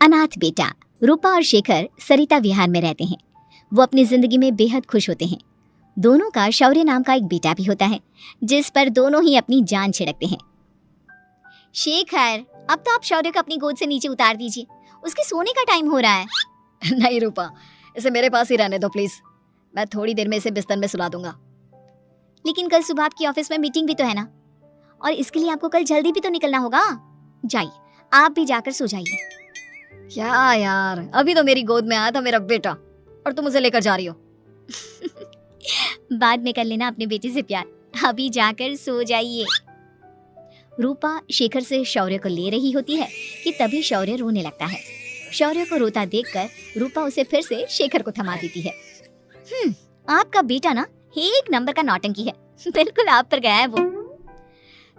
अनाथ बेटा। रूपा और शेखर सरिता विहार में रहते हैं। वो अपनी जिंदगी में बेहद खुश होते हैं। दोनों का शौर्य नाम का एक बेटा भी होता है, जिस पर दोनों ही अपनी जान छिड़कते हैं। शेखर, अब तो आप शौर्य को अपनी गोद से नीचे उतार दीजिए, उसके सोने का टाइम हो रहा है। नहीं रूपा, इसे मेरे पास ही रहने दो प्लीज। मैं थोड़ी देर में इसे बिस्तर में सुला दूंगा। लेकिन कल सुबह आपकी ऑफिस में मीटिंग भी तो है ना, और इसके लिए आपको कल जल्दी भी तो निकलना होगा। जाइए, आप भी जाकर सो जाइए। क्या यार, अभी तो मेरी गोद में आया था मेरा बेटा और तुम उसे लेकर जा रही हो। बाद में कर लेना अपने बेटे से प्यार, अभी जाकर सो जाइए। रूपा शेखर से शौर्य को ले रही होती है कि तभी शौर्य रोने लगता है। शौर्य को रोता देखकर रूपा उसे फिर से शेखर को थमा देती है। आपका बेटा ना एक नंबर का नौटंकी है, बिल्कुल आप पर गया है वो।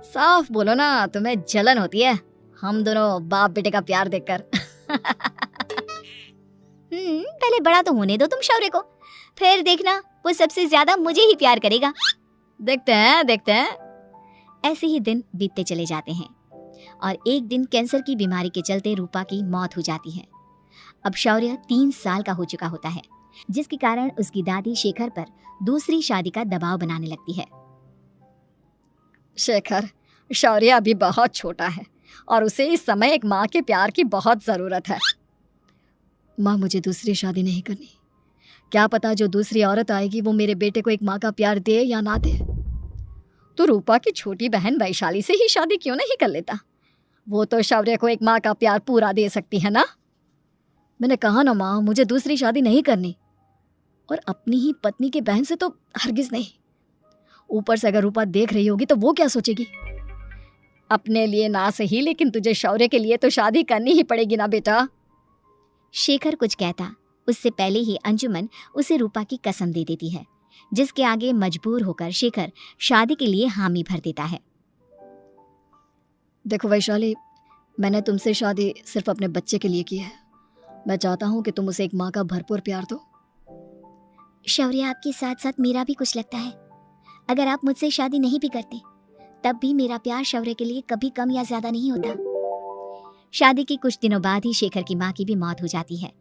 साफ बोलो ना, तुम्हें जलन होती है हम दोनों बाप बेटे का प्यार देखकर। पहले बड़ा तो होने दो तुम शौर्य को, फिर देखना वो सबसे ज्यादा मुझे ही प्यार करेगा। देखते हैं। ऐसे ही दिन बीतते चले जाते हैं और एक दिन कैंसर की बीमारी के चलते रूपा की मौत हो जाती है। अब शौर्य 3 साल का हो चुका होता है, जिसके कारण उसकी दादी शेखर पर दूसरी शादी का दबाव बनाने लगती है। शेखर, शौर्य अभी बहुत छोटा है और उसे इस समय एक माँ के प्यार की बहुत जरूरत है। माँ, मुझे दूसरी शादी नहीं करनी। क्या पता जो दूसरी औरत आएगी वो मेरे बेटे को एक माँ का प्यार दे या ना दे। तो रूपा की छोटी बहन वैशाली से ही शादी क्यों नहीं कर लेता? वो तो शौर्य को एक माँ का प्यार पूरा दे सकती है ना। मैंने कहा ना माँ, मुझे दूसरी शादी नहीं करनी, और अपनी ही पत्नी के बहन से तो हरगिज नहीं। ऊपर से अगर रूपा देख रही होगी तो वो क्या सोचेगी? अपने लिए ना सही, लेकिन तुझे शौर्य के लिए तो शादी करनी ही पड़ेगी ना बेटा। शेखर कुछ कहता उससे पहले ही अंजुमन उसे रूपा की कसम दे देती है, जिसके आगे मजबूर होकर शेखर शादी के लिए हामी भर देता है। देखो वैशाली, मैंने तुमसे शादी सिर्फ अपने बच्चे के लिए की है। मैं चाहता हूँ कि तुम उसे एक माँ का भरपूर प्यार दो। शौर्य, आपके साथ साथ मेरा भी कुछ लगता है। अगर आप मुझसे शादी नहीं भी करते तब भी मेरा प्यार शौर्य के लिए कभी कम या ज्यादा नहीं होता। शादी के कुछ दिनों बाद ही शेखर की माँ की भी मौत हो जाती है।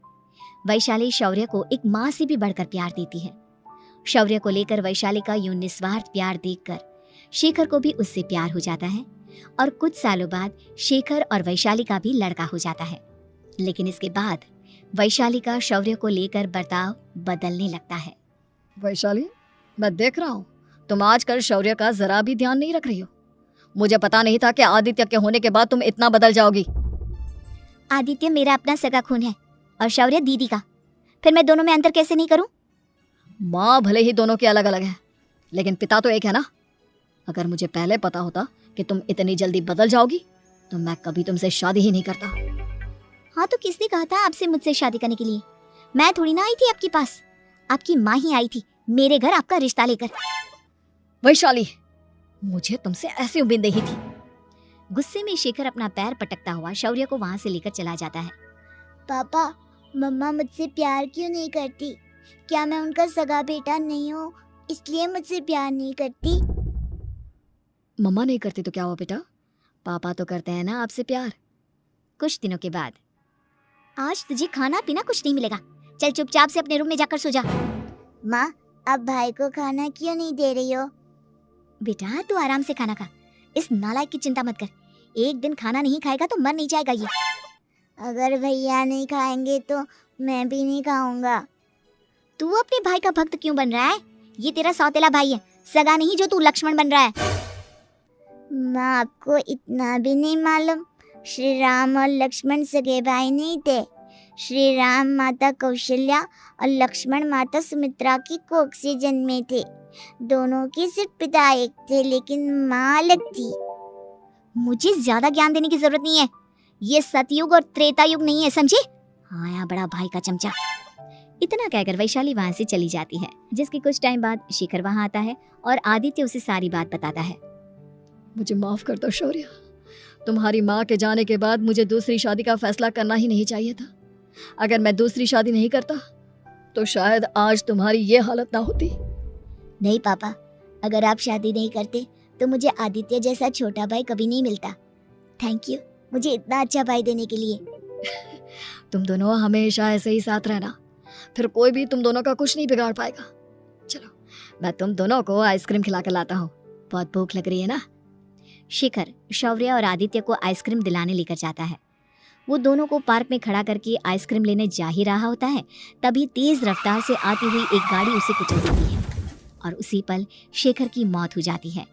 वैशाली शौर्य को एक माँ से भी बढ़कर प्यार देती है। शौर्य को लेकर वैशाली का यूं निस्वार्थ प्यार देखकर शेखर को भी उससे प्यार हो जाता है और कुछ सालों बाद शेखर और वैशाली का भी लड़का हो जाता है। लेकिन इसके बाद वैशाली का शौर्य को लेकर बर्ताव बदलने लगता है। वैशाली, मैं देख रहा हूँ तुम आजकल शौर्य का जरा भी ध्यान नहीं रख रही हो। मुझे पता नहीं था कि आदित्य के होने के बाद तुम इतना बदल जाओगी। आदित्य मेरा अपना सगा खून है और शौर्य दीदी का, फिर मैं दोनों में अंतर कैसे नहीं करूं? माँ भले ही दोनों के अलग अलग है, लेकिन पिता तो एक है ना। अगर मुझे पहले पता होता कि तुम इतनी जल्दी बदल जाओगी तो मैं कभी तुमसे शादी ही नहीं करता। हाँ, तो किसने कहा था आपसे मुझसे शादी करने के लिए? मैं थोड़ी ना आई थी आपके पास, आपकी माँ ही आई थी मेरे घर आपका रिश्ता लेकर। वैशाली, मुझे तुमसे ऐसी उम्मीद नहीं थी। गुस्से में शेखर अपना पैर पटकता हुआ शौर्य को वहां से लेकर चला जाता है। पापा, मम्मा मुझसे प्यार क्यों नहीं करती? क्या मैं उनका सगा बेटा नहीं हूँ इसलिए मुझसे प्यार नहीं करती? मम्मा नहीं करती तो क्या हुआ बेटा, पापा तो करते हैं ना आपसे प्यार। कुछ दिनों के बाद, आज तुझे खाना पीना कुछ नहीं मिलेगा, चल चुपचाप से अपने रूम में जाकर सो जा। माँ, अब भाई को खाना क्यों नहीं दे रही हो? बेटा तू आराम से खाना खा, इस नालायक की चिंता मत कर। एक दिन खाना नहीं खाएगा तो मर नहीं जाएगा ये। अगर भैया नहीं खाएंगे तो मैं भी नहीं खाऊंगा। तू अपने भाई का भक्त क्यों बन रहा है? ये तेरा सौतेला भाई है, सगा नहीं जो तू लक्ष्मण बन रहा है। माँ, आपको इतना भी नहीं मालूम, श्री राम और लक्ष्मण सगे भाई नहीं थे। श्री राम माता कौशल्या और लक्ष्मण माता सुमित्रा की कोख से जन्मे थे। दोनों के सिर्फ पिता एक थे लेकिन माँ अलग थी। मुझे ज्यादा ज्ञान देने की जरूरत नहीं है, ये सतयुग और त्रेता युग नहीं है, समझे? आया बड़ा भाई का चमचा। इतना कहकर वैशाली वहां से चली जाती है, जिसके कुछ टाइम बाद शेखर वहां आता है और आदित्य उसे सारी बात बताता है। मुझे माफ कर दो शौर्य, तुम्हारी माँ के जाने के बाद मुझे दूसरी शादी का फैसला करना ही नहीं चाहिए था। अगर मैं दूसरी शादी नहीं करता तो शायद आज तुम्हारी ये हालत ना होती। नहीं पापा, अगर आप शादी नहीं करते तो मुझे आदित्य जैसा छोटा भाई कभी नहीं मिलता। थैंक यू मुझे इतना अच्छा भाई देने के लिए। तुम दोनों हमेशा ऐसे ही साथ रहना, फिर कोई भी तुम दोनों का कुछ नहीं बिगाड़ पाएगा। चलो, मैं तुम दोनों को आइसक्रीम खिला कर लाता हूँ, बहुत भूख लग रही है ना। शिखर शौर्य और आदित्य को आइसक्रीम दिलाने लेकर जाता है। वो दोनों को पार्क में खड़ा करके आइसक्रीम लेने जा ही रहा होता है, तभी तेज रफ्तार से आती हुई एक गाड़ी उसे कुचल देती है और उसी पल शेखर की मौत हो जाती है,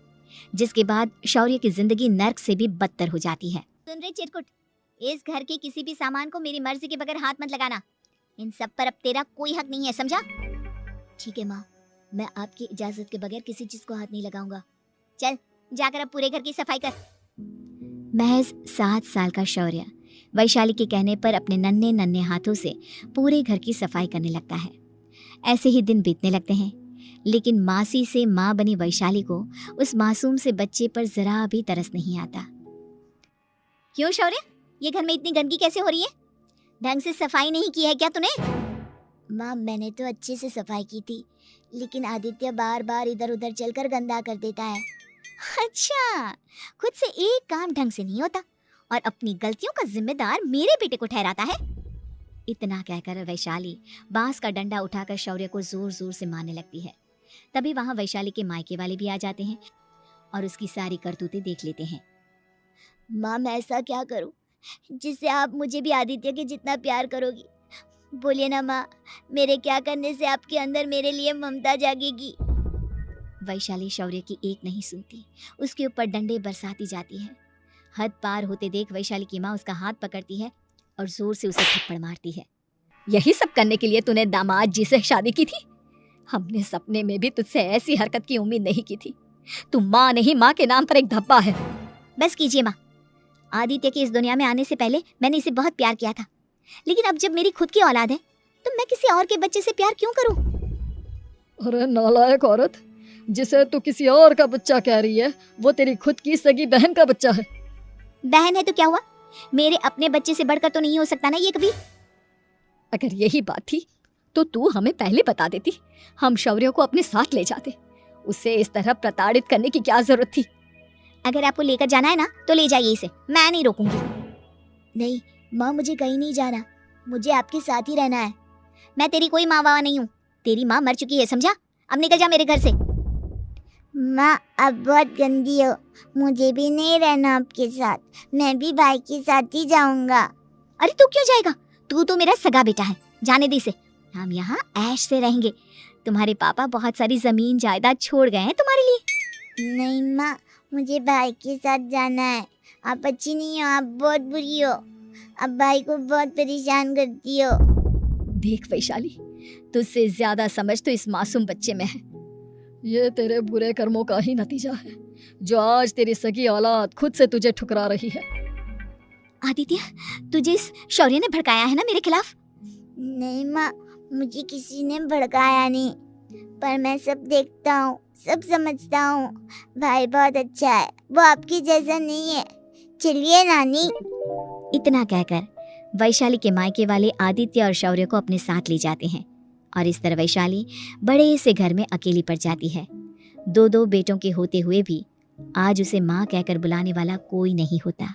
जिसके बाद शौर्य की जिंदगी नर्क से भी बदतर हो जाती है। सुन रहे चिरकुट, इस घर के किसी भी सामान को मेरी मर्जी के बगैर हाथ मत लगाना। इन सब पर अब तेरा कोई हक नहीं है, समझा? ठीक है माँ, मैं आपकी इजाजत के बगैर किसी चीज को हाथ नहीं लगाऊंगा। चल जाकर अब पूरे घर की सफाई कर। महज 7 साल का शौर्य वैशाली के कहने पर अपने नन्हे नन्हे हाथों से पूरे घर की सफाई करने लगता है। ऐसे ही दिन बीतने लगते हैं, लेकिन मासी से माँ बनी वैशाली को उस मासूम से बच्चे पर जरा भी तरस नहीं आता। क्यों शौर्य, ये घर में इतनी गंदगी कैसे हो रही है? ढंग से सफाई नहीं की है क्या तूने? माँ, मैंने तो अच्छे से सफाई की थी, लेकिन आदित्य बार बार इधर उधर चलकर गंदा कर देता है। अच्छा, खुद से एक काम ढंग से नहीं होता और अपनी गलतियों का जिम्मेदार मेरे बेटे को ठहराता है। इतना कहकर वैशाली बांस का डंडा उठाकर शौर्य को जोर जोर से मारने लगती है। तभी वहां वैशाली के मायके वाले भी आ जाते हैं और उसकी सारी करतूतें देख लेते हैं। माँ, मैं ऐसा क्या करूं जिससे आप मुझे भी आदित्य के जितना प्यार करोगी? बोलिए ना माँ, मेरे क्या करने से आपके अंदर मेरे लिए ममता जागेगी? वैशाली शौर्य की एक नहीं सुनती, उसके ऊपर डंडे बरसाती जाती है। हद पार होते देख वैशाली की माँ उसका हाथ पकड़ती है और जोर से उसे थप्पड़ मारती है। यही सब करने के लिए तूने दामाद जी से शादी की थी? हमने सपने में भी तुझसे ऐसी हरकत की उम्मीद नहीं की थी। तू माँ नहीं, माँ के नाम पर एक धब्बा है। बस कीजिए माँ, आदित्य के इस दुनिया में आने से पहले मैंने इसे बहुत प्यार किया था, लेकिन अब जब मेरी खुद की औलाद है तो मैं किसी और के बच्चे से प्यार क्यों करूं? अरे नालायक औरत, जिसे तू किसी और का बच्चा कह रही है वो तेरी खुद की सगी बहन का बच्चा है। बहन है तो क्या हुआ, मेरे अपने बच्चे से बढ़कर तो नहीं हो सकता ना ये कभी। अगर यही बात थी तो तू हमें पहले बता देती, हम शौर्य को अपने साथ ले जाते। उसे इस तरह प्रताड़ित करने की क्या जरूरत थी? अगर आपको लेकर जाना है ना तो ले जाइए इसे, मैं नहीं रोकूंगी। नहीं माँ, मुझे कहीं नहीं जाना, मुझे आपके साथ ही रहना है। मैं तेरी कोई माँ बाबा नहीं हूँ, तेरी माँ मर चुकी है, समझा? अब निकल जा मेरे घर से। माँ, अब बहुत गंदी हो, मुझे भी नहीं रहना आपके साथ, मैं भी भाई के साथ ही जाऊंगा। अरे तू क्यों जाएगा, तू तो मेरा सगा बेटा है, जाने दे इसे। हम यहाँ ऐश से रहेंगे, तुम्हारे पापा बहुत सारी जमीन जायदाद छोड़ गए हैं तुम्हारे लिए। नहीं माँ, मुझे भाई के साथ जाना है, आप अच्छी नहीं हो, आप बहुत बुरी हो, आप भाई को बहुत परेशान करती हो। देख वैशाली, तुझसे ज्यादा समझ तो इस मासूम बच्चे में है। ये तेरे बुरे कर्मों का ही नतीजा है, जो आज तेरी सगी औलाद खुद से तुझे ठुकरा रही है। आदित्य, तुझे इस शौर्य ने भड़काया है ना मेरे खिलाफ? नहीं माँ, मुझे किसी ने भड़काया नहीं, पर मैं सब देखता हूँ, सब समझता हूँ। भाई बहुत अच्छा है, वो आपकी जैसा नहीं है। चलिए नानी। इतना कहकर वैशाली के मायके वाले आदित्य और शौर्य को अपने साथ ले जाते हैं और इस तरह वैशाली बड़े से घर में अकेली पड़ जाती है। 2 बेटों के होते हुए भी आज उसे माँ कहकर बुलाने वाला कोई नहीं होता।